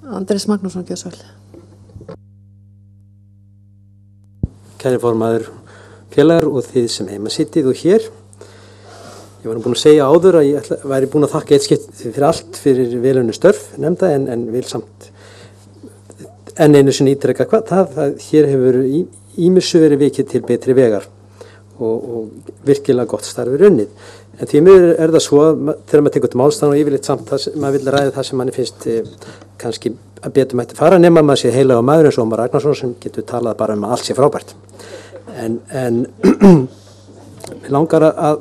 Andrés Magnússon, gjörðsvæl. Kæri formaður félagar og þið sem heima sittið og hér. Ég var búin að segja áður að ég væri búin að þakka eitt skipt fyrir allt fyrir velunni störf nefnda en vil samt enn einu sinni ítreka það hér hefur ýmissu verið vikið til betri vegar og virkilega gott starfið unnið. En því miður það svo að þegar maður tekur til málstæðan og yfirleitt samt maður vil ræða það sem manni finnst kannski að betur mætti fara nema maður sé heilagur maður eins og Ómar Ragnarsson sem getur talað bara að allt sé frábært. En mig langar að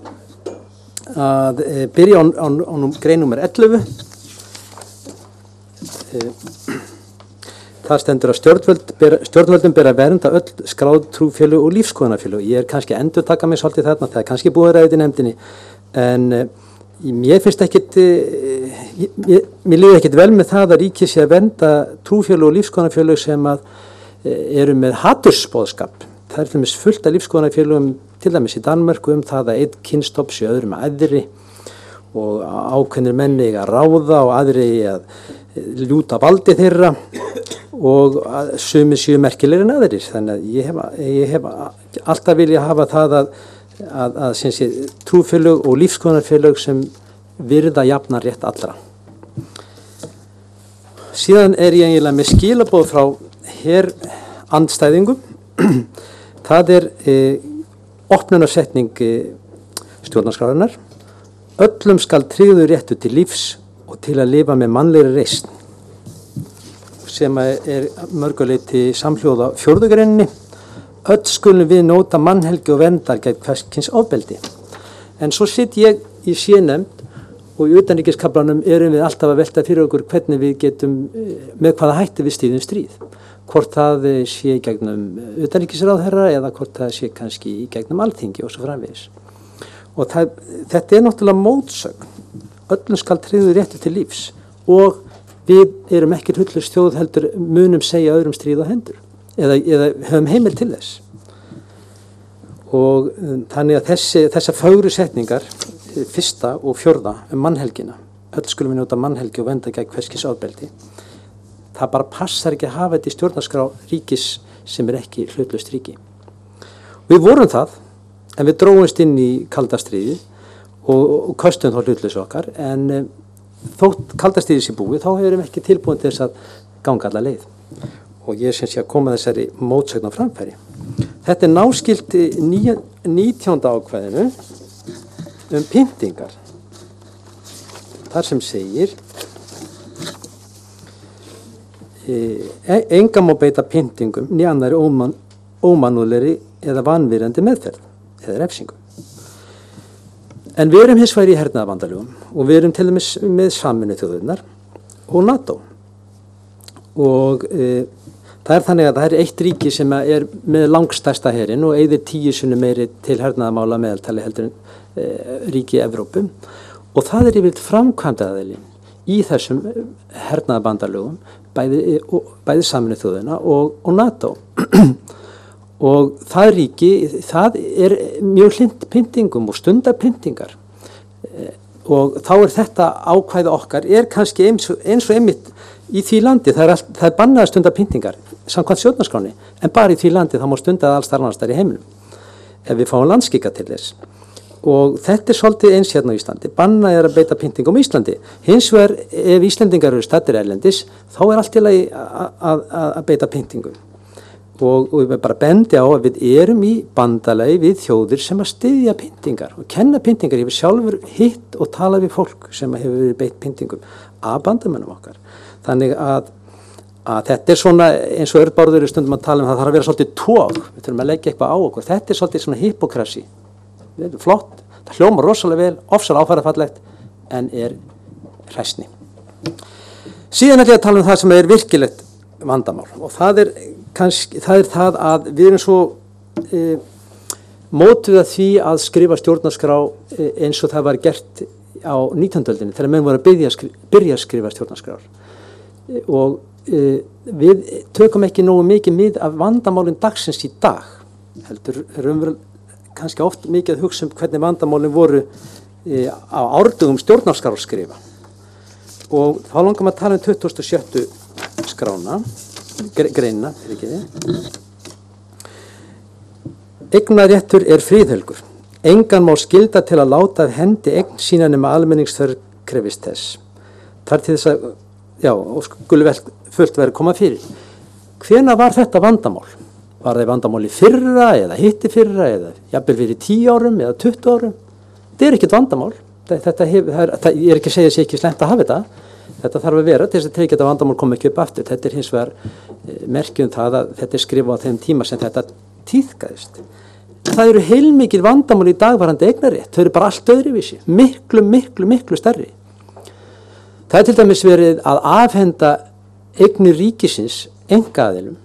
byrja á grein nummer 11. Það stendur að stjórnvöldum ber að vernda öll skráð trúfélög og lífskoðunarfélög. Ég kannski að endurtaka mig svolítið þarna, það kannski búið að ræða í nefndinni, en mér finnst ekkit, mér líður ekkit vel með það að ríkið sé að vernda trúfélög og lífskoðunarfélög sem eru með hatursboðskap. Það til dæmis fullt af lífskoðunarfélögum, til dæmis í Danmörku það að einn kynstofn sé öðrum æðri og ákveðnir menni að ráða og aðri að ljúta valdi þeirra og sumir séu merkilegri en aðrir. Þannig að ég hef alltaf vilja hafa það að trúfélög og lífskoðunarfélög sem virða jafnan rétt allra. Síðan ég eiginlega með skilaboð frá andstæðingum. Það opnunarsetning stjórnarskrárinnar. Öllum skal tryggður réttur til lífs og til að lifa með mannlegri reisn, sem mörguleyti samhljóða 4. greininni. Öll skulum við njóta mannhelgi og verndar gegn hvers kyns ofbeldi. En svo sitt ég í C-nefnd og í utanríkiskaflanum erum við alltaf að velta fyrir okkur hvernig við getum, með hvaða hætti við stýðum stríð. Hvort það sé í gegnum utanríkisráðherra eða hvort það sé kannski í gegnum Alþingi og svo framvegis. Og þetta náttúrulega mótsögn. Öllum skal tryggður réttur til lífs og við erum ekki hlutlaus þjóð heldur munum segja öðrum stríð á hendur eða höfum heimild til þess. Og þannig að þessar fögru setningar, 1. og 4. mannhelgina, öll skulum við njóta mannhelgi og vernda gegn hvers kyns ofbeldi, það bara passar ekki að hafa þetta í stjórnarskrá ríkis sem ekki hlutlaust ríki. Við vorum það, en við dróumst inn í kalda stríði og köstum þá hlutlausu okkar, en þótt kalda stríði sé búið, þá hefur við ekki tilbúin til þess að ganga alla leið. Og ég sé að koma þessari mótsögn á framfæri. Þetta náskylt 19. ákvæðinu pyntingar. Þar sem segir enga má beita pyntingum né annarri ómannúðlegri eða vanvirðandi meðferð eða refsingu. En við erum hins vegar í hernaðarbandalögum og við erum til dæmis með Sameinuðu þjóðirnar og NATO. Og það þannig að það eitt ríki sem með langstærsta herinn og eyðir 10 sinnum meiri til hernaðarmála meðaltali heldur en ríki í Evrópu. Og það yfirleitt framkvæmdaraðilinn í þessum hernaðarbandalögum, bæði Sameinuðu þjóðirna og NATO. Og það ríki, það mjög hlynnt pyntingum og stundar pyntingar. Og þá þetta ákvæði okkar kannski eins og einmitt í því landi, það bannað að stunda pyntingar samkvæmt stjórnarskráni, en bara í því landi þá má stunda alls þar annars staðar í heiminum ef við fáum landskika til þess. Og þetta svolítið eins hérna á Íslandi, bannað að beita pyntingum á Íslandi. Hins vegar ef Íslendingar eru staddir erlendis, þá allt í lagi að beita pyntingum. Og við bara bendi á að við erum í bandalagi við þjóðir sem að styðja pyntingar og kenna pyntingar. Ég hef sjálfur hitt og talað við fólk sem hefur verið beitt pyntingum af bandamönnum okkar. Þannig að þetta svona eins og Örnbárður stundum að tala það þarf að vera svolítið tóg, við þurfum að leggja eitthvað á okkur. Þetta svolítið svona hypokrasi. Flott, það hljómar rosalega vel, ofsalega áfærafallegt, en hræsni. Síðan ég að tala það sem virkilegt vandamál og það það að við erum svo mótuð að því að skrifa stjórnarskrá eins og það var gert á 19. öldinni þegar menn voru að byrja að skrifa stjórnarskrár. Og við tökum ekki nógu mikið mið af vandamálin dagsins í dag. Heldur kannski oft mikið að hugsa hvernig vandamálin voru á árdugum stjórnarskrár skrifa. Og þá langar maður að tala 27. skrána, greinina, Eignaréttur er friðhelgur. Engan má skylda til að láta af hendi eign sína nema almenningsþörf krefist þess. Þar til þess að, og skuli vel fullt verið koma fyrir. Hvenær var þetta vandamál? Var það vandamál í fyrra eða hitti fyrra eða jafnvel fyrir 10 árum eða 20 árum? Þetta er ekkert vandamál. Ég er ekki að segja að sé ekki slæmt að hafa þetta. Þetta þarf að vera til þess að tryggja þetta vandamál kom ekki upp aftur. Þetta er hins vegar merki það að þetta er skrifað á þeim tíma sem þetta tíðkaðist. Það eru heilmikil vandamál í dagvarandi eignarétt. Þau eru bara allt öðruvísi. Miklu stærri. Það er til dæmis verið að afhenda eignir ríkisins einkaaðilum.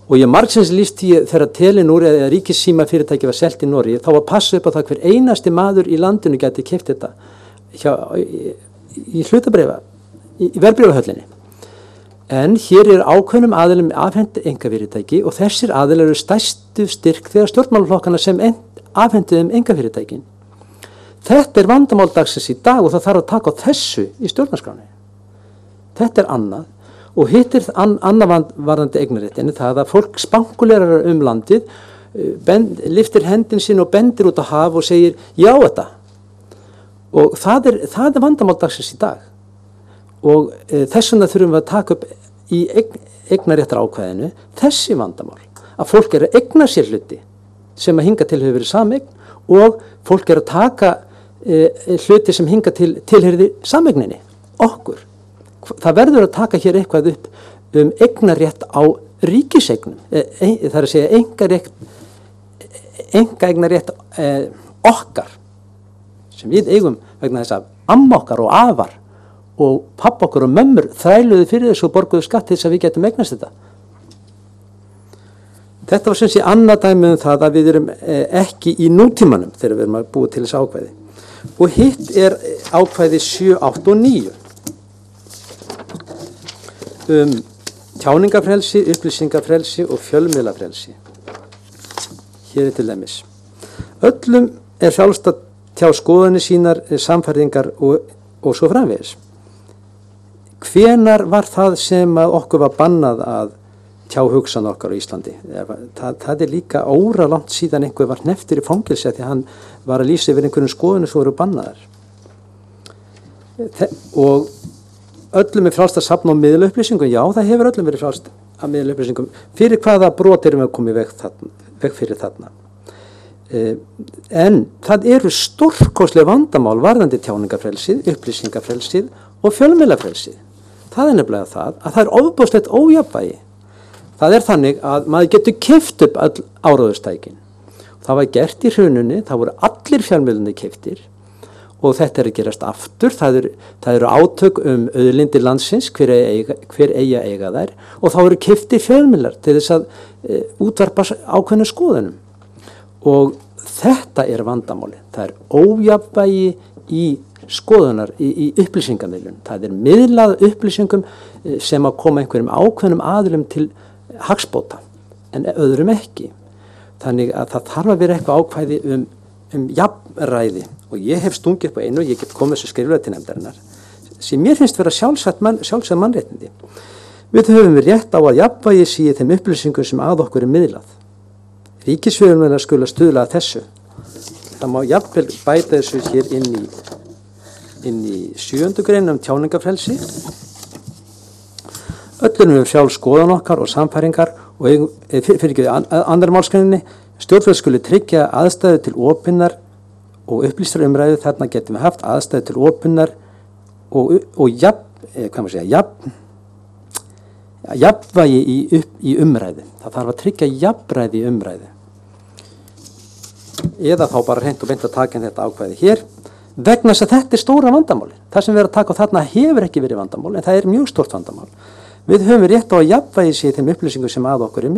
Og ég margsins lýst því þegar Telenor eða ríkissíma fyrirtæki var selt í Noregi, þá var passa upp á það hver einasti maður í landinu gæti keypt þetta í hlutabréfa, í verðbréfahöllinni. En hér er ákveðnum aðilum afhent einkafyrirtæki og þessir aðilar eru stærstu styrk þegar stjórnmálaflokkana sem afhendu þeim einkafyrirtækin. Þetta er vandamál dagsins í dag og það þarf að taka á þessu í stjórnarskráni. Þetta er annað. Og hitt er annað varðandi eignarréttinni það að fólk spankulerar landið, lyftir hendin sinn og bendir út á haf og segir já þetta. Og það er vandamál dagsins í dag. Og þess vegna þurfum við að taka upp í eignarréttar ákvæðinu þessi vandamál. Að fólk er að eigna sér hluti sem að hinga til hefur verið sameign og fólk er að taka hluti sem hinga til tilheyrði sameigninni, okkur. Það verður að taka hér eitthvað upp eignarrétt á ríkiseignum, það er að segja einkaeignarrétt okkar sem við eigum vegna þess að amma okkar og afar og pappa okkar og mömmur þræluðu fyrir þessu og borguðu skatt til þess að við getum eignast þetta. Þetta var sem sé annað dæmi það að við erum ekki í nútímanum þegar við erum að búa til þessu ákvæði. Og hitt er ákvæði 7, 8 og 9. Tjáningafrelsi, upplýsingafrelsi og fjölmiðlafrelsi. Hér er til dæmis. Öllum er frjálst að tjá skoðanir sínar, samfæringar og svo framvegis. Hvenær var það sem að okkur var bannað að tjá hugsan okkar á Íslandi? Það er líka óralangt síðan einhver var hneftur í fangelsi því að hann var að lýsa yfir einhverjum skoðunum svo eru bannaðar. Og öllum er frjálst að safna á miðlaupplýsingum, já það hefur öllum verið frjálst að miðlaupplýsingum. Fyrir hvaða brot erum við að koma í veg fyrir þarna? En það eru stórkostleg vandamál varðandi tjáningafrelsið, upplýsingafrelsið og fjölmiðlafrelsið. Það er nefnilega það að það er ofboðslegt ójafnvægi. Það er þannig að maður getur keypt upp öll áróðurstækin. Það var gert í hrununni, það voru allir fjölmiðlarnir keyptir og þetta er að gerast aftur. Það eru átök auðlindir landsins, hver eigi að eiga þær og þá eru keyptir fjölmiðlar til þess að útvarpa ákveðnum skoðunum. Og þetta er vandamáli. Það er ójafnvægi í skoðunar, í upplýsingamiðlun. Það er miðlað upplýsingum sem að koma einhverjum ákveðnum aðilum til hagsbóta, en öðrum ekki. Þannig að það þarf að vera eitthvað ákvæði jafnræði og ég hef stungið upp á einu og ég get komið þessu skriflega til nefndarinnar sem mér finnst vera sjálfsagt mannréttindi. Við höfum við rétt á að jafnvægi sé þeim upplýsingum sem að okkur er miðlað. Ríkisfjölmiðlar skulu stuðla að þessu. Það má jafnvel bæta þessu hér inn í 7. grein tjáningafrelsi. Öllum við frjáls skoðun okkar og samfæringar og annar málsgreininni stjórnvöld skulu tryggja aðstæður til opinnar og upplýstar umræðu. Þarna getum við haft aðstæður til opinnar og jafnvægi í umræðu. Það þarf að tryggja jafnræði í umræðu. Eða þá bara hreint og beint að taka þetta ákvæði hér vegna þess að þetta er stóra vandamáli. Það sem við erum að taka á þarna hefur ekki verið vandamál en það er mjög stórt vandamál. Við höfum rétt á að jafnvægi sér þeim upplýsingum sem að okkur er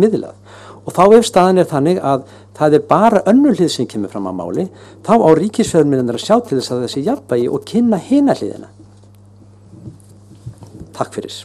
miðlað. Og þá ef staðan er þannig að það er bara önnur hlið sem kemur fram á máli, þá á ríkisfjölmiðlarnir að sjá til þess að þessi jafnvægi og kynna hina hliðina. Takk fyrir.